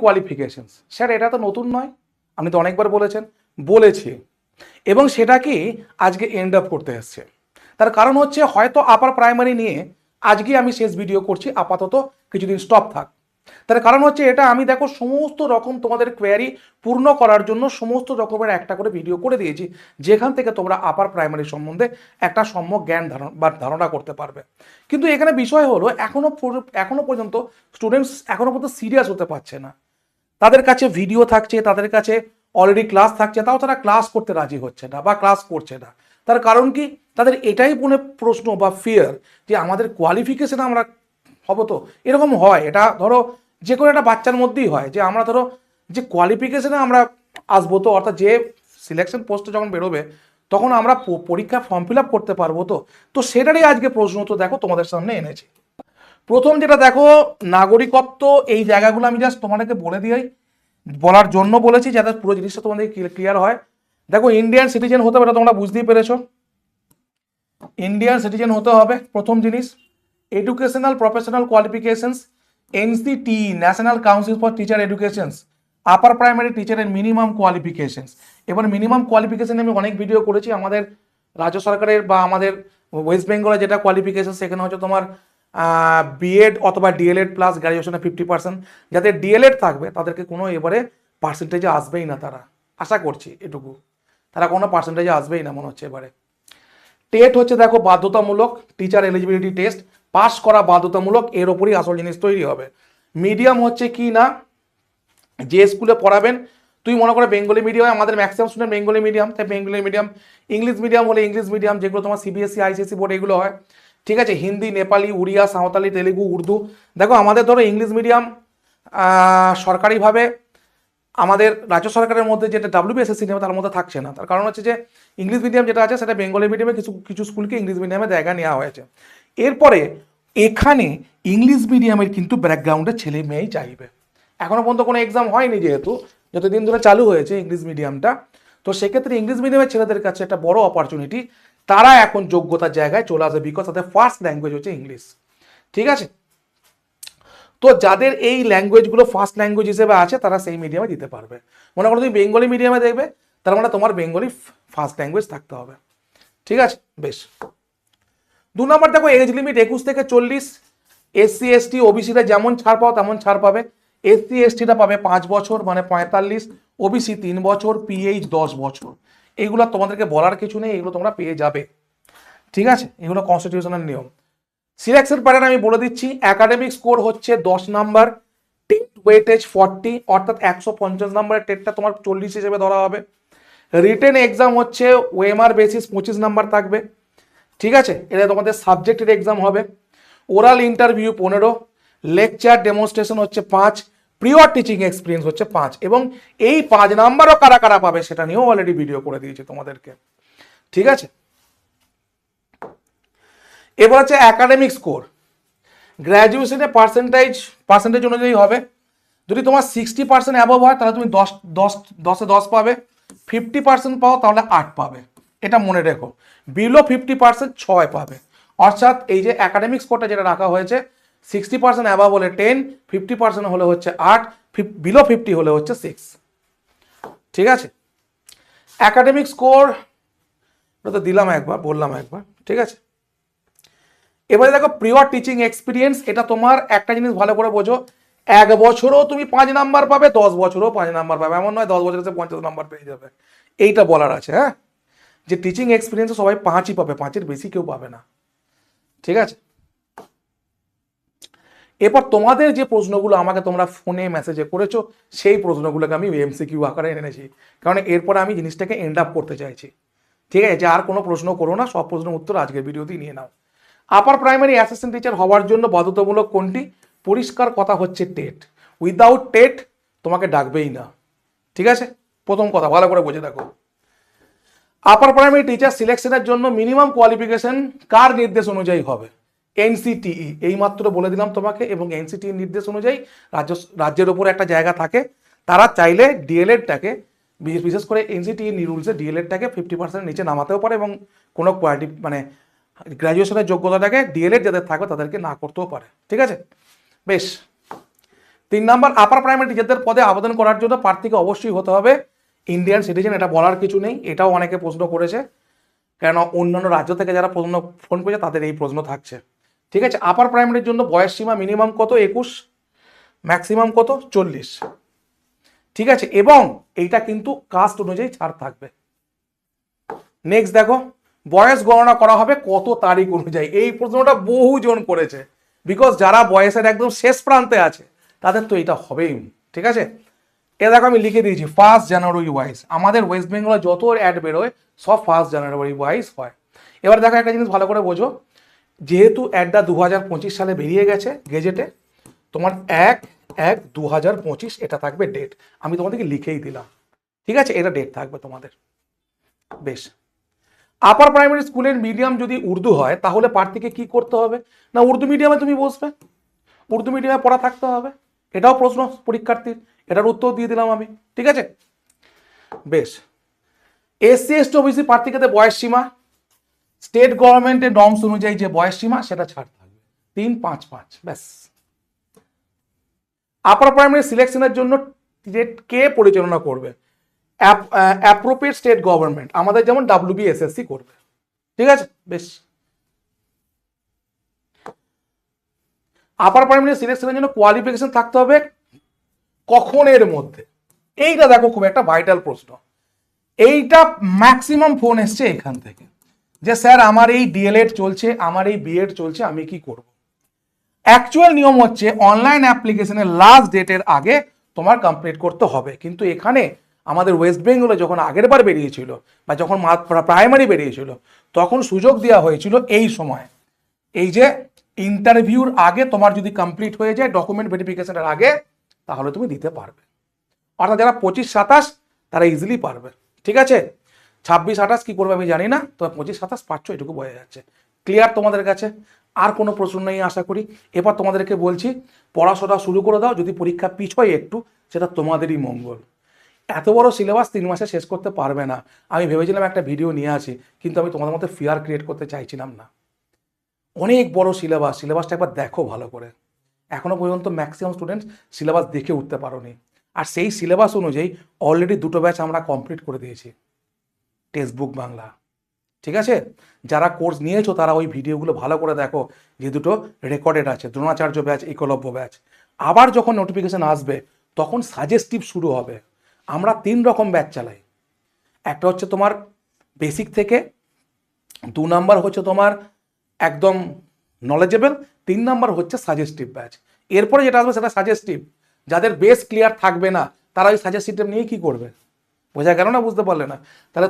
Qualifications, sir এটা তো নতুন নয়, আপনি তো অনেকবার বলেছি এবং সেটা কি আজকে এন্ড আপ করতে এসছে। তার কারণ হচ্ছে হয়তো আপার প্রাইমারি নিয়ে আজকে আমি শেষ ভিডিও করছি, আপাতত কিছুদিন স্টপ থাক। তার কারণ হচ্ছে এটা আমি দেখো সমস্ত রকম তোমাদের কোয়ারি পূর্ণ করার জন্য সমস্ত রকমের একটা করে ভিডিও করে দিয়েছি, যেখান থেকে তোমরা আপার প্রাইমারি সম্বন্ধে একটা সম্যক জ্ঞান ধারণা করতে পারবে। কিন্তু এখানে বিষয় হলো এখনো পর্যন্ত স্টুডেন্টস এখনো পর্যন্ত সিরিয়াস হতে পারছে না। তাদের কাছে ভিডিও থাকছে, তাদের কাছে অলরেডি ক্লাস থাকছে, তাও তারা ক্লাস করতে রাজি হচ্ছে না বা ক্লাস করছে না। তার কারণ কি, তাদের এটাই মনে প্রশ্ন বা ফিয়ার যে আমাদের কোয়ালিফিকেশন আমরা হবো তো। এরকম হয়, এটা ধরো যে কোনো একটা বাচ্চার মধ্যেই হয় যে আমরা ধরো যে কোয়ালিফিকেশনে আমরা আসবো তো, অর্থাৎ যে সিলেকশন পোস্টে যখন বেরোবে তখন আমরা পরীক্ষা ফর্ম ফিল আপ করতে পারবো তো। তো সেটারই আজকে প্রশ্ন তো দেখো তোমাদের সামনে এনেছি। প্রথম যেটা দেখো, নাগরিকত্ব, এই জায়গাগুলো আমি জাস্ট তোমাদেরকে বলার জন্য বলেছি যাতে পুরো জিনিসটা তোমাদের ক্লিয়ার হয়। দেখো, ইন্ডিয়ান সিটিজেন হতে হবে, এটা তোমরা বুঝতেই পেরেছো। ইন্ডিয়ান সিটিজেন হতে হবে প্রথম জিনিস। Educational professional qualifications, NCT, national council for teacher educations, upper primary টিচারের মিনিমাম কোয়ালিফিকেশনস। এবার মিনিমাম কোয়ালিফিকেশন আমি অনেক ভিডিও করেছি, আমাদের রাজ্য সরকারের বা আমাদের ওয়েস্ট বেঙ্গলে যেটা কোয়ালিফিকেশন সেখানে হচ্ছে তোমার বিএড অথবা ডিএলএড প্লাস গ্র্যাজুয়েশনে 50%। যাদের ডিএলএড থাকবে তাদেরকে কোনো এবারে পার্সেন্টেজে আসবেই না, তারা আশা করছি এটুকু, তারা কোনো পার্সেন্টেজে আসবেই না মনে হচ্ছে এবারে। টেট হচ্ছে দেখো বাধ্যতামূলক, টিচার এলিজিবিলিটি টেস্ট পাস করা বাধ্যতামূলক, এর ওপরই আসল জিনিস তৈরি হবে। মিডিয়াম হচ্ছে কি না, যে স্কুলে পড়াবেন, তুই মনে করে বেঙ্গলি মিডিয়াম, আমাদের ম্যাক্সিমাম স্টুডেন্ট বেঙ্গলি মিডিয়াম, তাই বেঙ্গলি মিডিয়াম, ইংলিশ মিডিয়াম হলে ইংলিশ মিডিয়াম, যেগুলো তোমার সিবিএসসি আইসিএসসি বোর্ড এগুলো হয়, ঠিক আছে। হিন্দি, নেপালি, উড়িয়া, সাঁওতালি, তেলেগু, উর্দু। দেখো আমাদের ধরো ইংলিশ মিডিয়াম সরকারিভাবে আমাদের রাজ্য সরকারের মধ্যে যেটা WBSSC নেবে তার মধ্যে থাকছে না। তার কারণ হচ্ছে যে ইংলিশ মিডিয়াম যেটা আছে সেটা বেঙ্গলি মিডিয়ামে কিছু কিছু স্কুলকে ইংলিশ মিডিয়ামে জায়গা নেওয়া হয়েছে। এরপরে এখানে ইংলিশ মিডিয়ামের কিন্তু ব্যাকগ্রাউন্ডে ছেলে মেয়েই চাইবে। এখনো পর্যন্ত কোনো এক্সাম হয়নি, যেহেতু যতদিন ধরে চালু হয়েছে ইংলিশ মিডিয়ামটা, তো সেক্ষেত্রে ইংলিশ মিডিয়ামের ছেলেদের কাছে একটা বড় অপরচুনিটি, তারা এখন যোগ্যতার জায়গায় চলে আসবে, বিকজ তাদের ফার্স্ট ল্যাঙ্গুয়েজ হচ্ছে ইংলিশ, ঠিক আছে। তো যাদের এই ল্যাঙ্গুয়েজগুলো ফার্স্ট ল্যাঙ্গুয়েজ হিসেবে আছে তারা সেই মিডিয়ামে দিতে পারবে। মনে করো তুমি বেঙ্গলি মিডিয়ামে দেখবে, তার মানে তোমার বেঙ্গলি ফার্স্ট ল্যাঙ্গুয়েজ থাকতে হবে, ঠিক আছে। বেশ, 2 নম্বর দেখো, এজ লিমিট 21 থেকে 40। SC ST OBCরা যেমন ছাড় পাও তেমন ছাড় পাবে। SC STটা পাবে 5 বছর মানে 45, OBC 3 বছর, PH 10 বছর। এইগুলো তোমাদেরকে বলার কিছু নেই, এগুলো তোমরা পেয়ে যাবে, ঠিক আছে। এগুলো কনস্টিটিউশনাল নিয়ম। সিলেকশন প্যাটার্ন আমি বলে দিচ্ছি, একাডেমিক স্কোর হচ্ছে 10 নাম্বার, টেট ওয়েটেজ 40, অর্থাৎ 150 নাম্বারের টেটটা তোমার 40 হিসেবে ধরা হবে। রিটেন এক্সাম হচ্ছে ওএমআর বেসিস 25 নাম্বার থাকবে, ঠিক আছে। এটা তোমাদের সাবজেক্টের এক্সাম হবে। ওরাল ইন্টারভিউ 15, লেকচার ডেমনস্ট্রেশন হচ্ছে 5, প্রিয়র টিচিং এক্সপিরিয়েন্স হচ্ছে 5, এবং এই 5 নাম্বারও কারা কারা পাবে সেটা নিয়েও অলরেডি ভিডিও করে দিয়েছি তোমাদেরকে, ঠিক আছে। এবার হচ্ছে একাডেমিক স্কোর, গ্র্যাজুয়েশনে পার্সেন্টেজ অনুযায়ী হবে। যদি তোমার 60% অ্যাবভ হয় তাহলে তুমি 10 10 পাবে, 50% পাও তাহলে 8 পাবে, এটা মনে রেখো। বিলো 50% 6 পাবে। অর্থাৎ এই যে একাডেমিক স্কোরটা যেটা রাখা হয়েছে, 60% অ্যাবভ হলে 10, 50% হলে হচ্ছে 8, বিলো 50 হলে হচ্ছে 6, ঠিক আছে। একাডেমিক স্কোর তো দিলাম একবার, বললাম একবার, ঠিক আছে। এবারে দেখো প্রিয়র টিচিং এক্সপিরিয়েন্স, এটা তোমার একটা জিনিস ভালো করে বোঝো, 1 বছরও তুমি 5 নাম্বার পাবে, 10 বছরও 5 নাম্বার পাবে, এমন নয় 10 বছরে 50 নাম্বার পেয়ে যাবে, এইটা বলার আছে। হ্যাঁ, যে টিচিং এক্সপিরিয়েন্সে সবাই 5ই পাবে, 5-এর বেশি কেউ পাবে না, ঠিক আছে। এরপর তোমাদের যে প্রশ্নগুলো আমাকে তোমরা ফোনে মেসেজে করেছো সেই প্রশ্নগুলোকে আমি MCQ আকারে এনেছি, কারণ এরপরে আমি জিনিসটাকে এন্ড আপ করতে চাইছি, ঠিক আছে। যে আর কোনো প্রশ্ন করো না, সব প্রশ্নের উত্তর আজকের ভিডিওতেই নিয়ে নাও। আপার প্রাইমারি অ্যাসিস্ট্যান্ট টিচার হওয়ার জন্য বাধ্যতামূলক কোনটি? পরিষ্কার কথা হচ্ছে টেট। উইদাউট টেট তোমাকে ডাকবেই না, ঠিক আছে। প্রথম কথা ভালো করে বুঝে দেখো। আপার প্রাইমারি টিচার সিলেকশনের জন্য মিনিমাম কোয়ালিফিকেশন কার নির্দেশ অনুযায়ী হবে? NCTE, এইমাত্র বলে দিলাম তোমাকে। এবং NCTE নির্দেশ অনুযায়ী রাজ্যের ওপর একটা জায়গা থাকে, তারা চাইলে ডিএলএডটাকে, বিশেষ করে NCTE রুলসে ডিএলএডটাকে 50% নিচে নামাতেও পারে, এবং কোনো মানে গ্র্যাজুয়েশনের যোগ্যতাটাকে ডিএলএড যাদের থাকবে তাদেরকে না করতেও পারে, ঠিক আছে। বেশ, 3 নাম্বার, আপার প্রাইমারি টিচারদের পদে আবেদন করার জন্য প্রার্থীকে অবশ্যই হতে হবে ইন্ডিয়ান সিটিজেন। এটা বলার কিছু নেই, এটাও অনেকে প্রশ্ন করেছে, কেন অন্যান্য রাজ্য থেকে যারা ফোন করেছে তাদের এই প্রশ্ন থাকছে। ঠিক আছে, আপার প্রাইমারির জন্য বয়স সীমা মিনিমাম কত? 21, ম্যাক্সিমাম কত? 40। ঠিক আছে, এবং এইটা কিন্তু কাস্ট অনুযায়ী ছাড় থাকবে। নেক্সট দেখো, বয়স গণনা করা হবে কত তারিখ অনুযায়ী? এই প্রশ্নটা বহুজন করেছে, বিকজ যারা বয়সের একদম শেষ প্রান্তে আছে তাদের তো এটা হবেই। ঠিক আছে, এ দেখো আমি লিখে দিয়েছি 1 জানুয়ারি ওয়াইজ। আমাদের ওয়েস্ট বেঙ্গলে যত অ্যাড বেরোয় সব 1 জানুয়ারি ওয়াইজ হয়। এবার দেখো একটা জিনিস ভালো করে বোঝো, যেহেতু অ্যাডটা 2025 সালে বেরিয়ে গেছে গেজেটে, তোমার 1/1/2025 এটা থাকবে ডেট। আমি তোমাদেরকে লিখেই দিলাম। ঠিক আছে, এটা ডেট থাকবে তোমাদের। বেশ, আপার প্রাইমারি স্কুলের মিডিয়াম যদি উর্দু হয় তাহলে প্রার্থীকে কি করতে হবে? না উর্দু মিডিয়ামে তুমি বসবে, উর্দু মিডিয়ামে পড়া থাকতে হবে। এটাও প্রশ্ন পরীক্ষার্থীর, এটার উত্তর দিয়ে দিলাম আমি। ঠিক আছে, বেশ। এসসি এসটি ওবিসি প্রার্থীকে বয়স সীমা স্টেট গভর্নমেন্টের নর্মস অনুযায়ী যে বয়স সীমা সেটা ছাড় থাকবে 3-5-5। ব্যাস। আপার প্রাইমারি সিলেকশনের জন্য কে পরিচালনা করবে? অ্যাপ্রোপ্রিয়েট স্টেট গভর্নমেন্ট, আমাদের যেমন WBSSC করবে। ঠিক আছে, বেশ। আপার প্রাইমারি সিলেকশনের জন্য কোয়ালিফিকেশন থাকতে হবে কখনের মধ্যে? এইটা দেখো খুব একটা ভাইটাল প্রশ্ন। এইটা ম্যাক্সিমাম ফোন এসছে এখান থেকে, যে স্যার আমার এই ডিএলএড চলছে, আমার এই বিএড চলছে, আমি কি করব? অ্যাকচুয়াল নিয়ম হচ্ছে অনলাইন অ্যাপ্লিকেশনের লাস্ট ডেটের আগে তোমার কমপ্লিট করতে হবে। কিন্তু এখানে আমাদের ওয়েস্ট বেঙ্গলে যখন আগের বার বেরিয়েছিল বা যখন প্রাইমারি বেরিয়েছিল তখন সুযোগ দেওয়া হয়েছিল এই সময়, এই যে ইন্টারভিউর আগে তোমার যদি কমপ্লিট হয়ে যায় ডকুমেন্ট ভেরিফিকেশনের আগে, তাহলে তুমি দিতে পারবে। অর্থাৎ যারা 25-27 তারা ইজিলি পারবে। ঠিক আছে, 26-28 কি করবে আমি জানি না, তবে 25-27 পাচ্ছ এটুকু বোঝা যাচ্ছে। ক্লিয়ার তোমাদের কাছে? আর কোনো প্রশ্ন নেই আশা করি। এবার তোমাদেরকে বলছি পড়াশোনা শুরু করে দাও, যদি পরীক্ষা পিছয় একটু সেটা তোমাদেরই মঙ্গল। এত বড় সিলেবাস 3 মাসে শেষ করতে পারবে না। আমি ভেবেছিলাম একটা ভিডিও নিয়ে আসি, কিন্তু আমি তোমাদের মধ্যে ফিয়ার ক্রিয়েট করতে চাইছিলাম না। অনেক বড় সিলেবাসটা একবার দেখো ভালো করে। এখনো পর্যন্ত ম্যাক্সিমাম স্টুডেন্টস সিলেবাস দেখে উঠতে পারোনি, আর সেই সিলেবাস অনুযায়ী অলরেডি 2টো ব্যাচ আমরা কমপ্লিট করে দিয়েছি টেক্সট বুক বাংলা। ঠিক আছে, যারা কোর্স নিয়েছো তারা ওই ভিডিওগুলো ভালো করে দেখো, যে 2টো রেকর্ডেড আছে, দ্রোণাচার্য ব্যাচ, একলব্য ব্যাচ। আবার যখন নোটিফিকেশন আসবে তখন সাজেস্টিভ শুরু হবে। আমরা 3 রকম ব্যাচ চালাই। একটা হচ্ছে তোমার বেসিক থেকে, 2 নাম্বার হচ্ছে তোমার একদম নলেজেবল, 3 নাম্বার হচ্ছে সাজেস্টিভ ব্যাচ। এরপরে যেটা আসবে সেটা সাজেস্টিভ। যাদের বেস ক্লিয়ার থাকবে না তারা ওই সাজেস্টিভ নিয়ে কি করবে? বোঝা গেল না? বুঝতে পারলে না? তাহলে